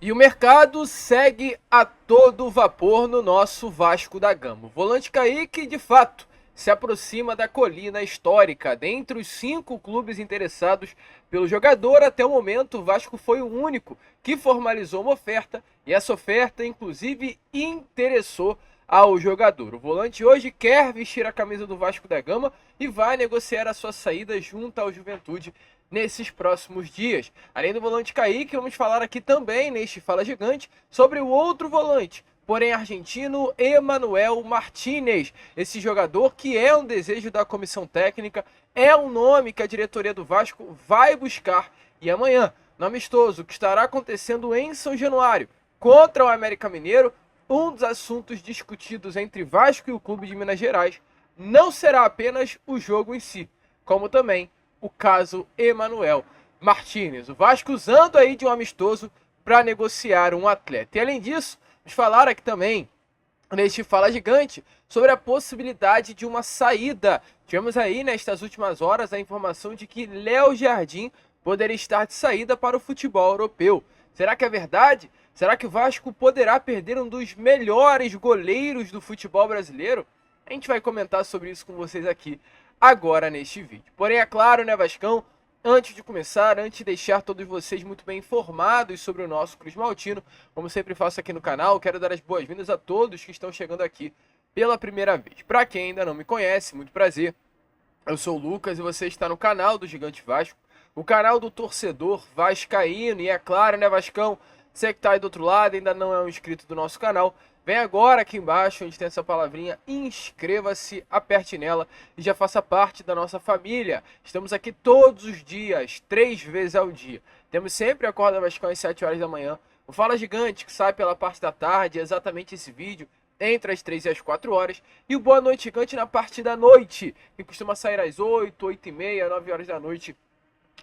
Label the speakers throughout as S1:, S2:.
S1: E o mercado segue a todo vapor no nosso Vasco da Gama. O volante Kaique, de fato, se aproxima da colina histórica. Dentre os 5 clubes interessados pelo jogador, até o momento, o Vasco foi o único que formalizou uma oferta, e essa oferta, inclusive, interessou ao jogador. O volante hoje quer vestir a camisa do Vasco da Gama e vai negociar a sua saída junto ao Juventude nesses próximos dias. Além do volante Kaique, vamos falar aqui também neste Fala Gigante sobre o outro volante, porém argentino, Emanuel Martínez. Esse jogador que é um desejo da comissão técnica, é um nome que a diretoria do Vasco vai buscar. E amanhã, no amistoso que estará acontecendo em São Januário contra o América Mineiro, um dos assuntos discutidos entre Vasco e o clube de Minas Gerais não será apenas o jogo em si, como também o caso Emanuel Martínez. O Vasco usando aí de um amistoso para negociar um atleta. E além disso, vamos falar aqui também, neste Fala Gigante, sobre a possibilidade de uma saída. Tivemos aí nestas últimas horas a informação de que Léo Jardim poderia estar de saída para o futebol europeu. Será que é verdade? Será que o Vasco poderá perder um dos melhores goleiros do futebol brasileiro? A gente vai comentar sobre isso com vocês aqui agora neste vídeo. Porém, é claro, né, Vascão, antes de começar, antes de deixar todos vocês muito bem informados sobre o nosso Cruz Maltino, como sempre faço aqui no canal, quero dar as boas-vindas a todos que estão chegando aqui pela primeira vez. Para quem ainda não me conhece, muito prazer, eu sou o Lucas e você está no canal do Gigante Vasco, o canal do torcedor vascaíno. E é claro, né, Vascão, você que está aí do outro lado, ainda não é um inscrito do nosso canal, vem agora aqui embaixo, onde tem essa palavrinha, inscreva-se, aperte nela e já faça parte da nossa família. Estamos aqui todos os dias, 3 vezes ao dia. Temos sempre a Acorda Vascão às 7 horas da manhã. O Fala Gigante, que sai pela parte da tarde, é exatamente esse vídeo, entre as 3 e as 4 horas. E o Boa Noite Gigante na parte da noite, que costuma sair às 8, 8 e meia, 9 horas da noite.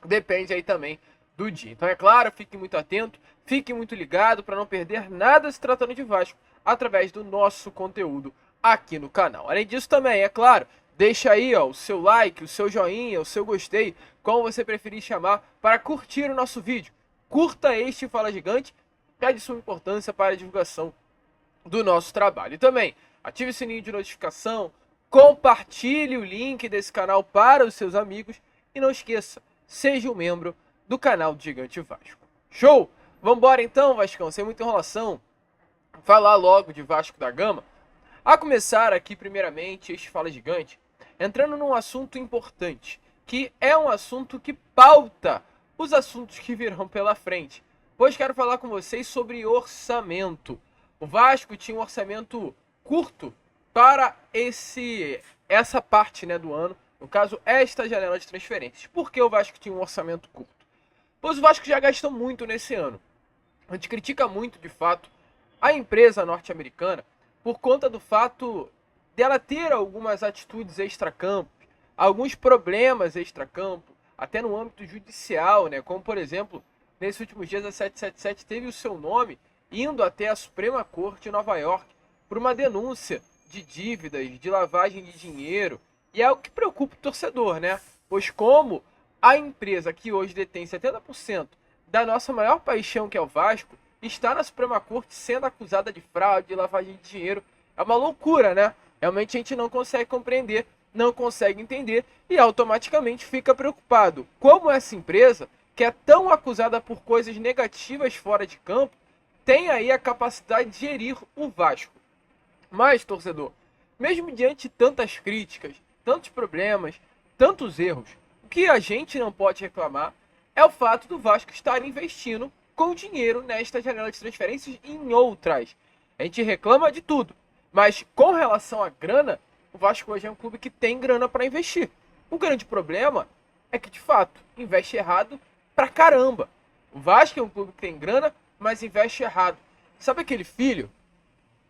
S1: Depende aí também do dia. Então é claro, fique muito atento, fique muito ligado para não perder nada se tratando de Vasco, através do nosso conteúdo aqui no canal. Além disso também, é claro, deixa aí ó, o seu like, o seu joinha, o seu gostei, como você preferir chamar, para curtir o nosso vídeo. Curta este Fala Gigante, que é de suma importância para a divulgação do nosso trabalho. E também, ative o sininho de notificação, compartilhe o link desse canal para os seus amigos e não esqueça, seja um membro do canal do Gigante Vasco. Show? Vambora então, Vascão, sem muita enrolação, falar logo de Vasco da Gama. A começar aqui, primeiramente, este Fala Gigante, entrando num assunto importante, que é um assunto que pauta os assuntos que virão pela frente. Pois quero falar com vocês sobre orçamento. O Vasco tinha um orçamento curto para essa parte, né, do ano, no caso, esta janela de transferências. Por que o Vasco tinha um orçamento curto? Pois o Vasco já gastou muito nesse ano. A gente critica muito, de fato, a empresa norte-americana por conta do fato dela ter algumas atitudes extracampo, alguns problemas extracampo, até no âmbito judicial, né? Como, por exemplo, nesses últimos dias a 777 teve o seu nome indo até a Suprema Corte de Nova York por uma denúncia de dívidas, de lavagem de dinheiro. E é algo que preocupa o torcedor, né? Pois como a empresa que hoje detém 70% da nossa maior paixão, que é o Vasco, está na Suprema Corte sendo acusada de fraude, de lavagem de dinheiro. É uma loucura, né? Realmente a gente não consegue compreender, não consegue entender e automaticamente fica preocupado. Como essa empresa, que é tão acusada por coisas negativas fora de campo, tem aí a capacidade de gerir o Vasco. Mas, torcedor, mesmo diante de tantas críticas, tantos problemas, tantos erros, o que a gente não pode reclamar é o fato do Vasco estar investindo com dinheiro nesta janela de transferências e em outras. A gente reclama de tudo, mas com relação à grana, o Vasco hoje é um clube que tem grana para investir. O grande problema é que, de fato, investe errado pra caramba. O Vasco é um clube que tem grana, mas investe errado. Sabe aquele filho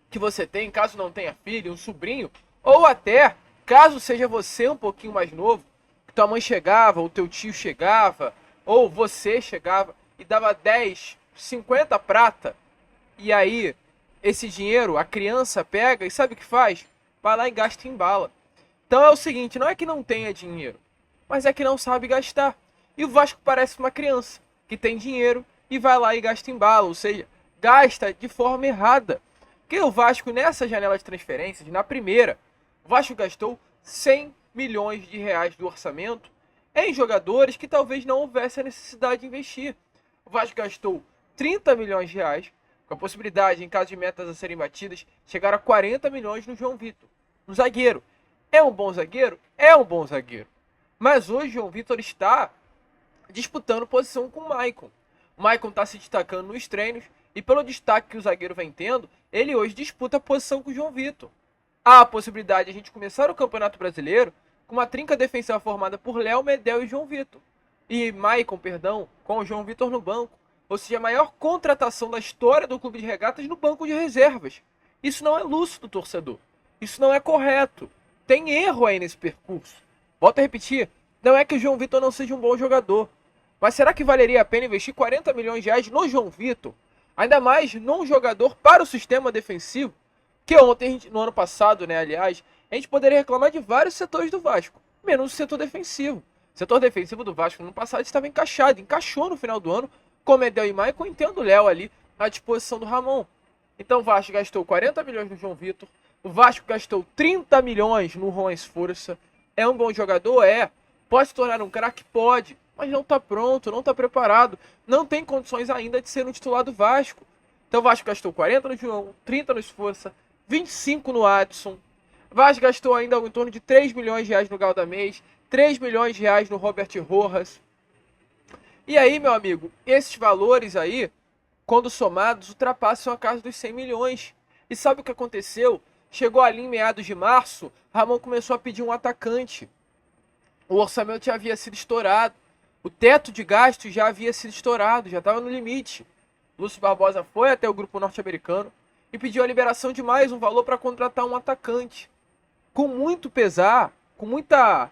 S1: que você tem, caso não tenha filho, um sobrinho, ou até, caso seja você um pouquinho mais novo, que tua mãe chegava, ou teu tio chegava, ou você chegava e dava 10, 50 prata, e aí esse dinheiro a criança pega e sabe o que faz? Vai lá e gasta em bala. Então é o seguinte, não é que não tenha dinheiro, mas é que não sabe gastar. E o Vasco parece uma criança que tem dinheiro e vai lá e gasta em bala, ou seja, gasta de forma errada. Porque o Vasco, nessa janela de transferências, na primeira, o Vasco gastou 100 milhões de reais do orçamento em jogadores que talvez não houvesse a necessidade de investir. O Vasco gastou 30 milhões de reais, com a possibilidade, em caso de metas a serem batidas, chegar a 40 milhões no João Vitor, no zagueiro. É um bom zagueiro? É um bom zagueiro. Mas hoje o João Vitor está disputando posição com o Maicon. O Maicon está se destacando nos treinos e pelo destaque que o zagueiro vem tendo, ele hoje disputa a posição com o João Vitor. Há a possibilidade de a gente começar o Campeonato Brasileiro com uma trinca defensiva formada por Léo, Medel e João Vitor. E Maicon, perdão, com o João Vitor no banco. Ou seja, a maior contratação da história do Clube de Regatas no banco de reservas. Isso não é lúcido, torcedor. Isso não é correto. Tem erro aí nesse percurso. Volto a repetir, não é que o João Vitor não seja um bom jogador. Mas será que valeria a pena investir 40 milhões de reais no João Vitor? Ainda mais num jogador para o sistema defensivo? Que ontem, no ano passado, né, aliás, a gente poderia reclamar de vários setores do Vasco, menos o setor defensivo. O setor defensivo do Vasco no ano passado estava encaixado, encaixou no final do ano, com Medel e Maicon, entendo o Léo ali à disposição do Ramon. Então o Vasco gastou 40 milhões no João Vitor, o Vasco gastou 30 milhões no Juan Esforça. É um bom jogador? É. Pode se tornar um craque? Pode. Mas não está pronto, não está preparado, não tem condições ainda de ser um titular do Vasco. Então o Vasco gastou 40 no João, 30 no Esforça, 25 no Adson. O Vasco gastou ainda em torno de 3 milhões de reais no Galdamez, 3 milhões de reais no Robert Rojas. E aí, meu amigo, esses valores aí, quando somados, ultrapassam a casa dos 100 milhões. E sabe o que aconteceu? Chegou ali em meados de março, Ramon começou a pedir um atacante. O orçamento já havia sido estourado. O teto de gastos já havia sido estourado, já estava no limite. Lúcio Barbosa foi até o grupo norte-americano e pediu a liberação de mais um valor para contratar um atacante. Com muito pesar, com muita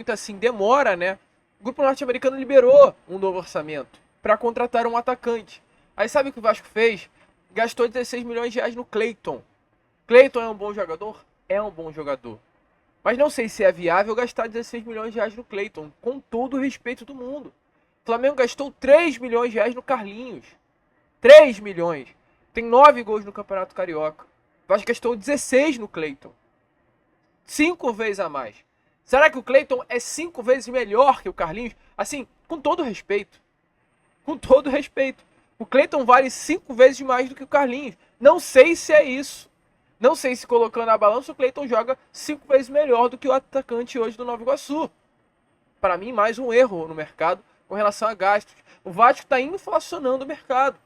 S1: assim, demora, né? O grupo norte-americano liberou um novo orçamento para contratar um atacante. Aí sabe o que o Vasco fez? Gastou 16 milhões de reais no Cleiton. Cleiton é um bom jogador? É um bom jogador. Mas não sei se é viável gastar 16 milhões de reais no Cleiton, com todo o respeito do mundo. O Flamengo gastou 3 milhões de reais no Carlinhos. 3 milhões. Tem 9 gols no Campeonato Carioca. O Vasco gastou 16 no Cleiton. 5 vezes a mais. Será que o Cleiton é 5 vezes melhor que o Carlinhos? Assim, com todo respeito. Com todo respeito. O Cleiton vale 5 vezes mais do que o Carlinhos. Não sei se é isso. Não sei se colocando a balança o Cleiton joga 5 vezes melhor do que o atacante hoje do Nova Iguaçu. Para mim, mais um erro no mercado com relação a gastos. O Vasco está inflacionando o mercado.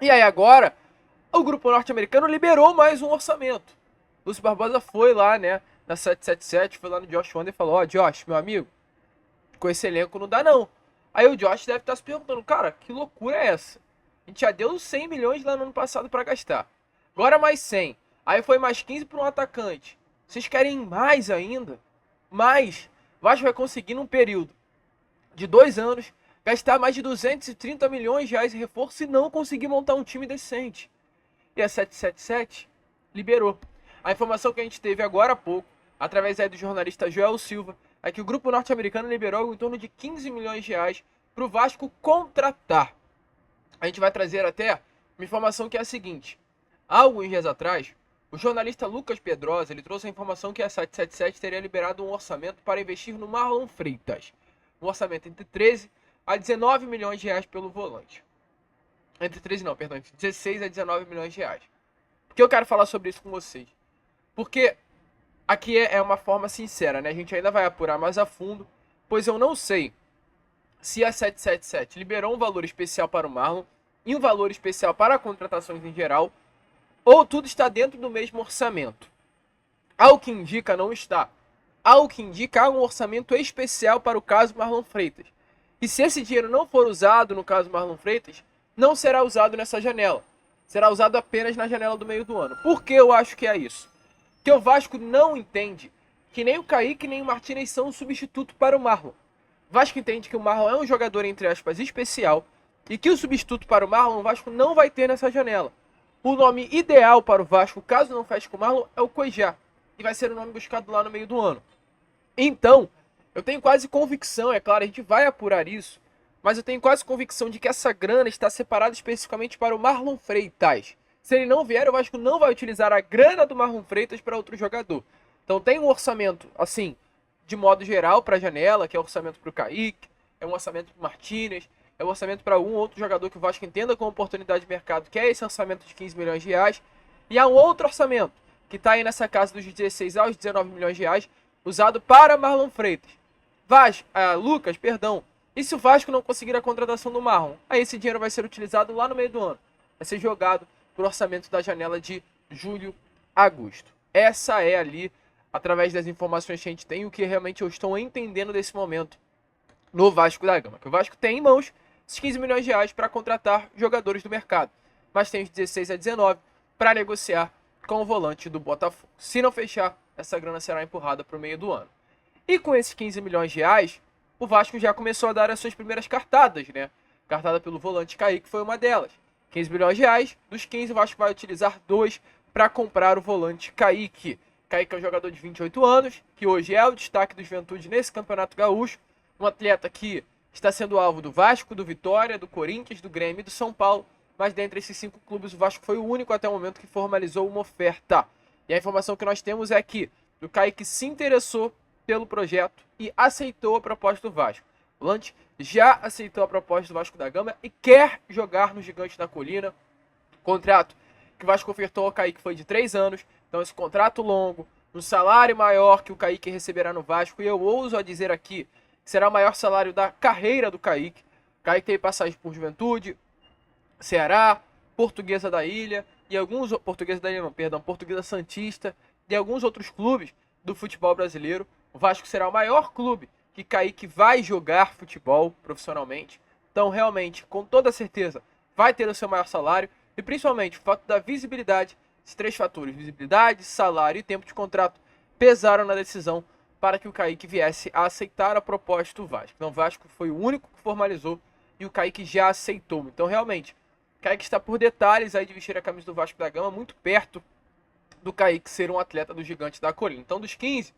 S1: E aí agora, o grupo norte-americano liberou mais um orçamento. Lúcio Barbosa foi lá, né, na 777, foi lá no Josh Wander e falou, ó, Josh, meu amigo, com esse elenco não dá não. Aí o Josh deve estar se perguntando, cara, que loucura é essa? A gente já deu 100 milhões lá no ano passado para gastar. Agora mais 100. Aí foi mais 15 para um atacante. Vocês querem mais ainda? Mais. O Vasco vai conseguir num período de 2 anos gastar mais de 230 milhões de reais em reforço e não conseguir montar um time decente. E a 777 liberou. A informação que a gente teve agora há pouco, através aí do jornalista Joel Silva, é que o grupo norte-americano liberou em torno de 15 milhões de reais para o Vasco contratar. A gente vai trazer até uma informação que é a seguinte. Há alguns dias atrás, o jornalista Lucas Pedrosa ele trouxe a informação que a 777 teria liberado um orçamento para investir no Marlon Freitas. Um orçamento entre 13 a 19 milhões de reais pelo volante. Entre 16 a 19 milhões de reais. Por que eu quero falar sobre isso com vocês? Porque aqui é uma forma sincera, né? A gente ainda vai apurar mais a fundo, pois eu não sei se a 777 liberou um valor especial para o Marlon e um valor especial para contratações em geral, ou tudo está dentro do mesmo orçamento. Ao que indica, não está. Ao que indica, há um orçamento especial para o caso Marlon Freitas. E se esse dinheiro não for usado no caso Marlon Freitas, não será usado nessa janela. Será usado apenas na janela do meio do ano. Por que eu acho que é isso? Porque o Vasco não entende que nem o Kaique nem o Martinez são um substituto para o Marlon. O Vasco entende que o Marlon é um jogador, entre aspas, especial e que o substituto para o Marlon o Vasco não vai ter nessa janela. O nome ideal para o Vasco, caso não feche com o Marlon, é o Cuejá. E vai ser o nome buscado lá no meio do ano. Então, eu tenho quase convicção, é claro, a gente vai apurar isso, mas eu tenho quase convicção de que essa grana está separada especificamente para o Marlon Freitas. Se ele não vier, o Vasco não vai utilizar a grana do Marlon Freitas para outro jogador. Então tem um orçamento, assim, de modo geral para a janela, que é orçamento para o Kaique, é um orçamento para o Martínez, é um orçamento para um outro jogador que o Vasco entenda como oportunidade de mercado, que é esse orçamento de 15 milhões de reais. E há um outro orçamento, que está aí nessa casa dos 16 aos 19 milhões de reais, usado para Marlon Freitas. Lucas, e se o Vasco não conseguir a contratação do Marlon? Aí esse dinheiro vai ser utilizado lá no meio do ano. Vai ser jogado para o orçamento da janela de julho, agosto. Essa é ali, através das informações que a gente tem, o que realmente eu estou entendendo desse momento no Vasco da Gama. Que o Vasco tem em mãos esses 15 milhões de reais para contratar jogadores do mercado. Mas tem os 16 a 19 para negociar com o volante do Botafogo. Se não fechar, essa grana será empurrada para o meio do ano. E com esses 15 milhões de reais, o Vasco já começou a dar as suas primeiras cartadas, né? Cartada pelo volante Kaique foi uma delas. 15 milhões de reais, dos 15 o Vasco vai utilizar 2 para comprar o volante Kaique. Kaique é um jogador de 28 anos, que hoje é o destaque do Juventude nesse Campeonato Gaúcho. Um atleta que está sendo alvo do Vasco, do Vitória, do Corinthians, do Grêmio e do São Paulo. Mas dentre esses 5 clubes, o Vasco foi o único até o momento que formalizou uma oferta. E a informação que nós temos é que o Kaique se interessou pelo projeto e aceitou a proposta do Vasco. O volante já aceitou a proposta do Vasco da Gama e quer jogar no Gigante da Colina. Contrato que o Vasco ofertou ao Kaique foi de 3 anos. Então esse contrato longo, um salário maior que o Kaique receberá no Vasco. E eu ouso a dizer aqui que será o maior salário da carreira do Kaique. O Kaique teve passagem por Juventude, Ceará, Portuguesa da Ilha e alguns... Portuguesa Santista e alguns outros clubes do futebol brasileiro. O Vasco será o maior clube que Kaique vai jogar futebol profissionalmente. Então, realmente, com toda certeza, vai ter o seu maior salário. E, principalmente, o fato da visibilidade. Esses 3 fatores, visibilidade, salário e tempo de contrato, pesaram na decisão para que o Kaique viesse a aceitar a proposta do Vasco. Então, o Vasco foi o único que formalizou e o Kaique já aceitou. Então, realmente, o Kaique está por detalhes aí de vestir a camisa do Vasco da Gama, muito perto do Kaique ser um atleta do Gigante da Colina. Então, dos 15,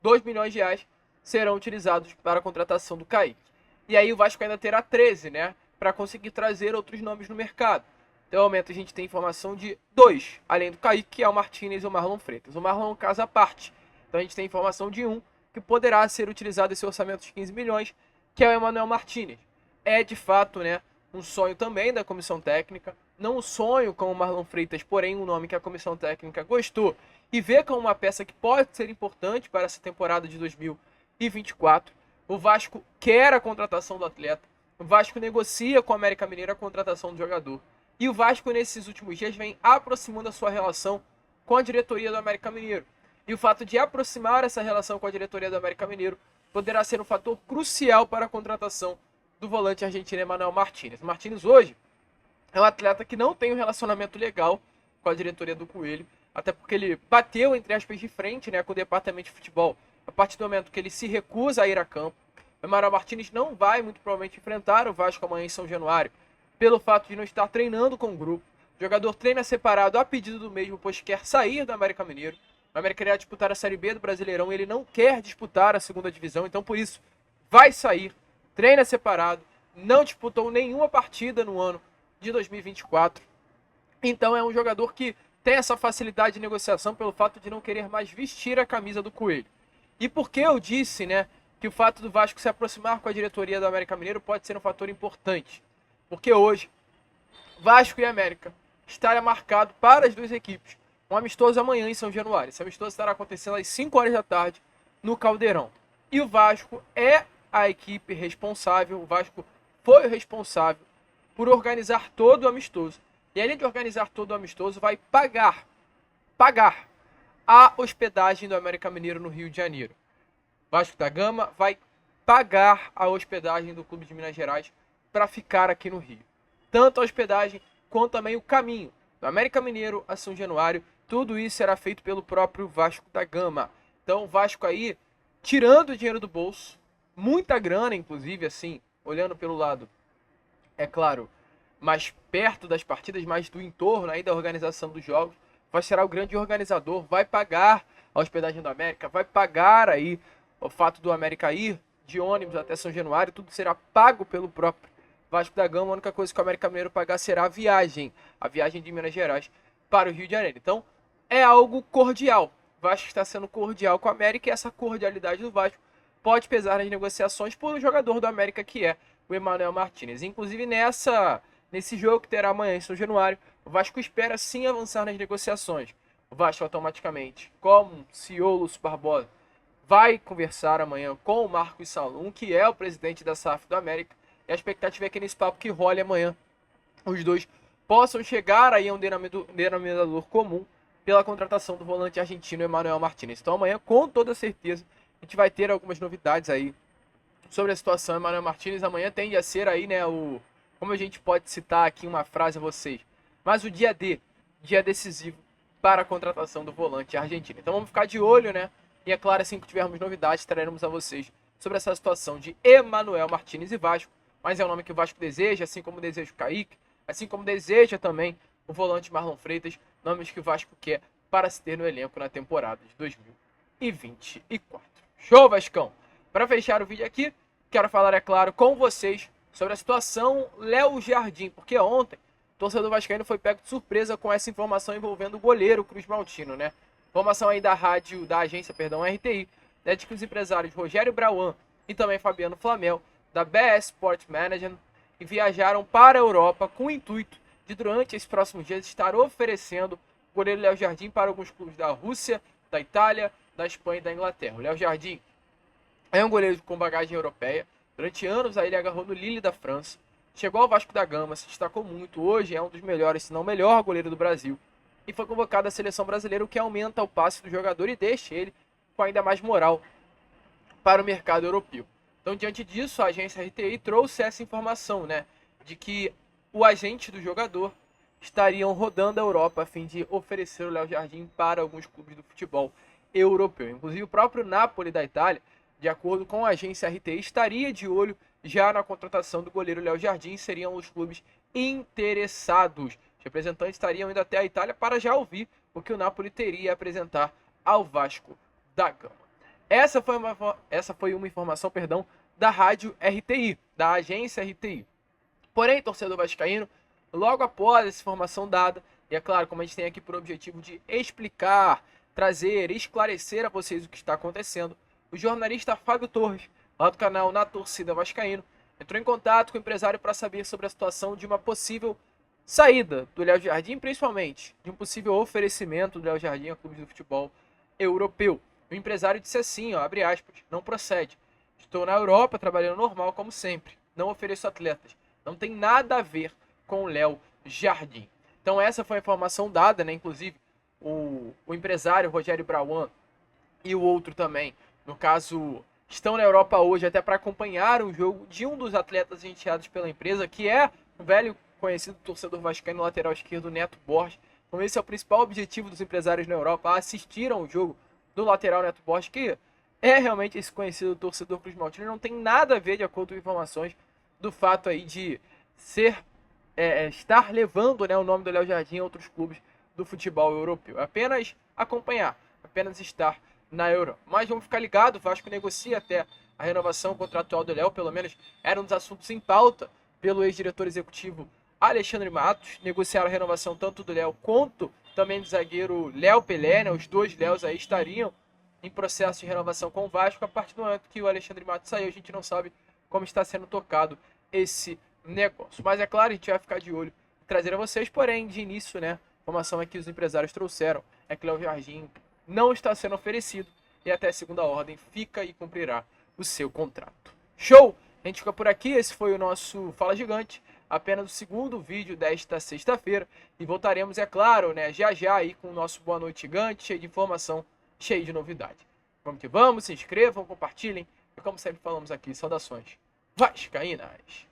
S1: 2 milhões de reais serão utilizados para a contratação do Kaique. E aí o Vasco ainda terá 13, né? Para conseguir trazer outros nomes no mercado. Até o momento a gente tem informação de 2, além do Kaique, que é o Martínez e o Marlon Freitas. O Marlon é um caso à parte. Então a gente tem informação de um que poderá ser utilizado esse orçamento de 15 milhões, que é o Emanuel Martínez. É de fato, né, um sonho também da comissão técnica. Não um sonho com o Marlon Freitas, porém um nome que a comissão técnica gostou e vê como uma peça que pode ser importante para essa temporada de 2024. O Vasco quer a contratação do atleta. O Vasco negocia com o América Mineiro a contratação do jogador. E o Vasco, nesses últimos dias, vem aproximando a sua relação com a diretoria do América Mineiro. E o fato de aproximar essa relação com a diretoria do América Mineiro poderá ser um fator crucial para a contratação do volante argentino Emanuel Martínez. O Martínez hoje é um atleta que não tem um relacionamento legal com a diretoria do Coelho, até porque ele bateu, entre aspas, de frente, né, com o departamento de futebol a partir do momento que ele se recusa a ir a campo. O Emanuel Martínez não vai, muito provavelmente, enfrentar o Vasco amanhã em São Januário, pelo fato de não estar treinando com o grupo. O jogador treina separado a pedido do mesmo, pois quer sair do América Mineiro. O América irá disputar a Série B do Brasileirão e ele não quer disputar a segunda divisão, então por isso vai sair, treina separado, não disputou nenhuma partida no ano de 2024. Então é um jogador que tem essa facilidade de negociação pelo fato de não querer mais vestir a camisa do Coelho. E por que eu disse, né, que o fato do Vasco se aproximar com a diretoria do América Mineiro pode ser um fator importante? Porque hoje, Vasco e América estará marcado para as duas equipes um amistoso amanhã em São Januário. Esse amistoso estará acontecendo às 5 horas da tarde no Caldeirão. E o Vasco é a equipe responsável, o Vasco foi o responsável por organizar todo o amistoso. E além de organizar todo o amistoso, vai pagar a hospedagem do América Mineiro no Rio de Janeiro. Vasco da Gama vai pagar a hospedagem do Clube de Minas Gerais para ficar aqui no Rio. Tanto a hospedagem quanto também o caminho do América Mineiro a São Januário, tudo isso será feito pelo próprio Vasco da Gama. Então o Vasco aí, tirando o dinheiro do bolso, muita grana inclusive, assim, olhando pelo lado, é claro, mais perto das partidas, mais do entorno aí da organização dos jogos, vai ser o grande organizador, vai pagar a hospedagem do América, vai pagar aí o fato do América ir de ônibus até São Januário, tudo será pago pelo próprio Vasco da Gama. A única coisa que o América Mineiro pagar será a viagem de Minas Gerais para o Rio de Janeiro. Então, é algo cordial. O Vasco está sendo cordial com o América e essa cordialidade do Vasco pode pesar nas negociações por um jogador do América que é o Emmanuel Martinez. Inclusive, nesse jogo que terá amanhã em São Januário, o Vasco espera sim avançar nas negociações. O Vasco automaticamente, como CEO Lúcio Barbosa, vai conversar amanhã com o Marcos Salum, que é o presidente da SAF do América, e a expectativa é que nesse papo que role amanhã, os dois possam chegar aí a um denominador comum pela contratação do volante argentino Emmanuel Martinez. Então amanhã, com toda certeza, a gente vai ter algumas novidades aí sobre a situação. Emmanuel Martinez amanhã tende a ser aí, né, como a gente pode citar aqui uma frase a vocês, mas o dia decisivo para a contratação do volante argentino. Então vamos ficar de olho, né? E é claro, assim que tivermos novidades, traremos a vocês sobre essa situação de Emmanuel Martinez e Vasco. Mas é o nome que o Vasco deseja, assim como deseja o Kaique, assim como deseja também o volante Marlon Freitas, nomes que o Vasco quer para se ter no elenco na temporada de 2024. Show, Vascão! Para fechar o vídeo aqui, quero falar, é claro, com vocês sobre a situação Léo Jardim, porque ontem o torcedor vascaíno foi pego de surpresa com essa informação envolvendo o goleiro Cruz Maltino, né? Informação aí da agência RTI, né, de que os empresários Rogério Brauan e também Fabiano Flamel, da BS Sport Management, viajaram para a Europa com o intuito de, durante esses próximos dias, estar oferecendo o goleiro Léo Jardim para alguns clubes da Rússia, da Itália, da Espanha e da Inglaterra. O Léo Jardim é um goleiro com bagagem europeia. Durante anos aí ele agarrou no Lille da França, chegou ao Vasco da Gama, se destacou muito, hoje é um dos melhores, se não o melhor goleiro do Brasil, e foi convocado à seleção brasileira, o que aumenta o passe do jogador e deixa ele com ainda mais moral para o mercado europeu. Então, diante disso, a agência RTI trouxe essa informação, né, de que o agente do jogador estariam rodando a Europa a fim de oferecer o Léo Jardim para alguns clubes do futebol europeu. Inclusive, o próprio Napoli da Itália, de acordo com a agência RTI, estaria de olho já na contratação do goleiro Léo Jardim. Seriam os clubes interessados. Os representantes estariam indo até a Itália para já ouvir o que o Napoli teria a apresentar ao Vasco da Gama. Essa foi uma informação, da rádio RTI, da agência RTI. Porém, torcedor vascaíno, logo após essa informação dada, e é claro, como a gente tem aqui por objetivo de explicar, trazer, esclarecer a vocês o que está acontecendo, o jornalista Fábio Torres, lá do canal Na Torcida Vascaíno, entrou em contato com o empresário para saber sobre a situação de uma possível saída do Léo Jardim, principalmente de um possível oferecimento do Léo Jardim a clubes do futebol europeu. O empresário disse assim, abre aspas, não procede. Estou na Europa trabalhando normal como sempre. Não ofereço atletas. Não tem nada a ver com o Léo Jardim. Então essa foi a informação dada, né? Inclusive o empresário Rogério Brauan e o outro também, no caso, estão na Europa hoje até para acompanhar o jogo de um dos atletas agenciados pela empresa, que é o velho conhecido torcedor vascaíno, lateral esquerdo Neto Borges. Então esse é o principal objetivo dos empresários na Europa, assistir ao jogo do lateral Neto Borges, que é realmente esse conhecido torcedor Cruz Maltino. Não tem nada a ver, de acordo com informações, do fato aí de estar levando, né, o nome do Léo Jardim a outros clubes do futebol europeu. É apenas acompanhar, apenas estar na Europa. Mas vamos ficar ligado, o Vasco negocia até a renovação contratual do Léo, pelo menos era um dos assuntos em pauta pelo ex-diretor executivo Alexandre Matos. Negociaram a renovação tanto do Léo quanto também do zagueiro Léo Pelé, né? Os dois Léos aí estariam em processo de renovação com o Vasco. A partir do momento que o Alexandre Matos saiu, a gente não sabe como está sendo tocado esse negócio. Mas é claro, a gente vai ficar de olho e trazer a vocês. Porém, de início, né, a informação é que os empresários trouxeram é que Léo Jardim não está sendo oferecido e até segunda ordem fica e cumprirá o seu contrato. Show! A gente fica por aqui. Esse foi o nosso Fala Gigante, apenas o segundo vídeo desta sexta-feira, e voltaremos, é claro, né, já aí com o nosso Boa Noite Gigante, cheio de informação, cheio de novidade. Vamos que vamos, se inscrevam, compartilhem e, como sempre falamos aqui, saudações vascaínas!